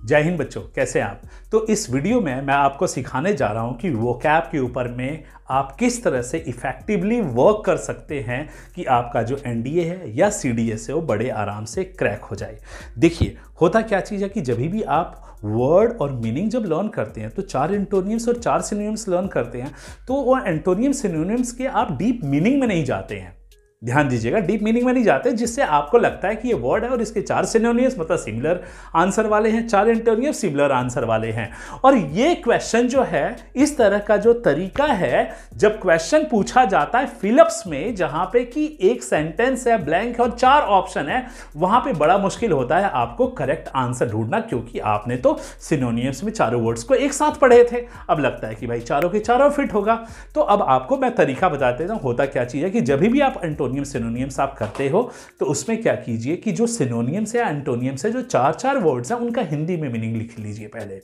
जय हिंद बच्चों, कैसे हैं आप। तो इस वीडियो में मैं आपको सिखाने जा रहा हूं कि वोकैब के ऊपर में आप किस तरह से इफेक्टिवली वर्क कर सकते हैं कि आपका जो एनडीए है या सीडीएस है वो बड़े आराम से क्रैक हो जाए। देखिए, होता क्या चीज़ है कि जब भी आप वर्ड और मीनिंग जब लर्न करते हैं तो 4 एंटोनियम्स और 4 सिनोनिम्स लर्न करते हैं, तो वो एंटोनियम सिनोनिम्स के आप डीप मीनिंग में नहीं जाते हैं। ध्यान दीजिएगा, डीप मीनिंग में नहीं जाते, जिससे आपको लगता है कि ये वर्ड है और इसके 4 सिनोनिम्स मतलब सिमिलर आंसर वाले हैं, 4 एंटोनिम्स सिमिलर आंसर वाले हैं। और ये क्वेश्चन जो है, इस तरह का जो तरीका है, जब क्वेश्चन पूछा जाता है फिलअप्स में, जहां पे कि एक सेंटेंस है, ब्लैंक है और 4 ऑप्शन है, वहां पे बड़ा मुश्किल होता है आपको करेक्ट आंसर ढूंढना, क्योंकि आपने तो सिनोनिम्स में चारों वर्ड्स को एक साथ पढ़े थे। अब लगता है कि भाई चारों के चारों फिट होगा। तो अब आपको मैं तरीका बता देता हूं। होता क्या चीज है कि जब भी आप सिनोनियम्स आप करते हो तो उसमें क्या कीजिए कि जो सिनोनियम्स है, एंटोनियम्स है, जो 4 वर्ड्स हैं, उनका हिंदी में मीनिंग लिख लीजिए। पहले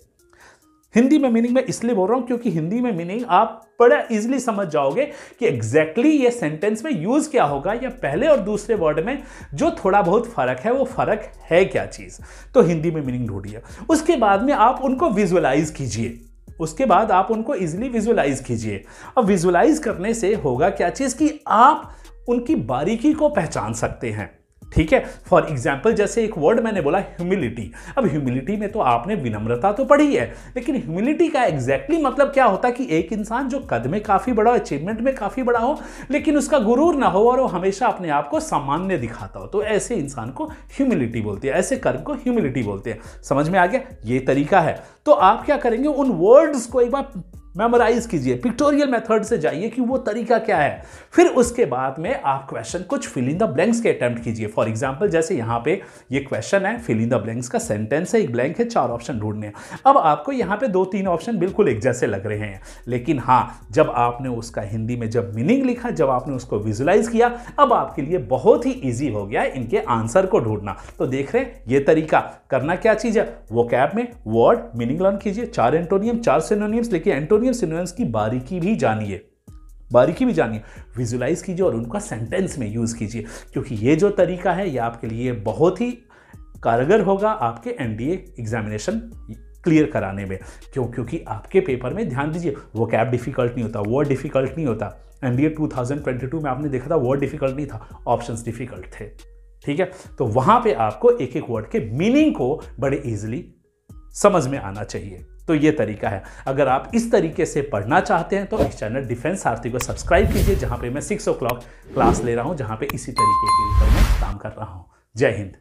हिंदी में मीनिंग मैं इसलिए बोल रहा हूं क्योंकि हिंदी में मीनिंग आप बड़ा इजीली समझ जाओगे कि एग्जैक्टली ये सेंटेंस में यूज क्या होगा, या पहले और दूसरे वर्ड में जो थोड़ा बहुत फर्क है वो फर्क है क्या चीज। तो हिंदी में मीनिंग ढूंढिए, उसके बाद में आप उनको विजुअलाइज कीजिए। उसके बाद आप उनको इजीली विजुअलाइज कीजिए। अब विजुअलाइज करने से होगा क्या चीज कि आप उनकी बारीकी को पहचान सकते हैं। ठीक है, फॉर एग्जाम्पल जैसे एक वर्ड मैंने बोला ह्यूमिलिटी। अब ह्यूमिलिटी में तो आपने विनम्रता तो पढ़ी है, लेकिन ह्यूमिलिटी का एग्जैक्टली मतलब क्या होता है कि एक इंसान जो कद में काफी बड़ा हो, अचीवमेंट में काफी बड़ा हो, लेकिन उसका गुरूर ना हो और वो हमेशा अपने आप को सामान्य दिखाता हो, तो ऐसे इंसान को ह्यूमिलिटी बोलते हैं, ऐसे कर्म को ह्यूमिलिटी बोलते हैं। समझ में आ गया, ये तरीका है। तो आप क्या करेंगे, उन वर्ड्स को एक बार मेमोराइज कीजिए, पिक्टोरियल मेथड से जाइए कि वो तरीका क्या है। फिर उसके बाद में आप क्वेश्चन कुछ फिल इन द ब्लैंक्स के अटेम्प्ट कीजिए। फॉर एग्जांपल जैसे यहाँ पे ये क्वेश्चन है, फिल इन द ब्लैंक्स का सेंटेंस है, एक ब्लैंक है, 4 ऑप्शन ढूंढने हैं। अब आपको यहाँ पे 2-3 ऑप्शन बिल्कुल एक जैसे लग रहे हैं, लेकिन हाँ, जब आपने उसका हिंदी में जब मीनिंग लिखा, जब आपने उसको विजुअलाइज किया, अब आपके लिए बहुत ही ईजी हो गया है इनके आंसर को ढूंढना। तो देख रहे हैं, ये तरीका करना क्या चीज है, वोकैब में वर्ड मीनिंग लर्न कीजिए, 4 एंटोनियम 4 सिनोनिम्स लेकिन एंटोनियम सिनोनिम्स की बारीकी भी जानिए, विजुलाइज कीजिए और उनका सेंटेंस में यूज कीजिए, क्योंकि ये जो तरीका है ये आपके लिए बहुत ही कारगर होगा आपके एनडीए एग्जामिनेशन क्लियर कराने में। क्योंकि आपके पेपर में, ध्यान दीजिए, वोकैब डिफिकल्ट नहीं होता, वर्ड डिफिकल्ट नहीं होता। एनडीए 2022 में आपने देखा था वर्ड डिफिकल्ट नहीं था, ऑप्शंस डिफिकल्ट थे। ठीक है, तो वहां पे आपको एक एक वर्ड के मीनिंग को बड़े इजीली समझ में आना चाहिए। तो ये तरीका है। अगर आप इस तरीके से पढ़ना चाहते हैं तो इस चैनल डिफेंस सारथी को सब्सक्राइब कीजिए, जहां पे मैं 6 o'clock क्लास ले रहा हूं, जहां पे इसी तरीके के ऊपर मैं काम कर रहा हूं। जय हिंद।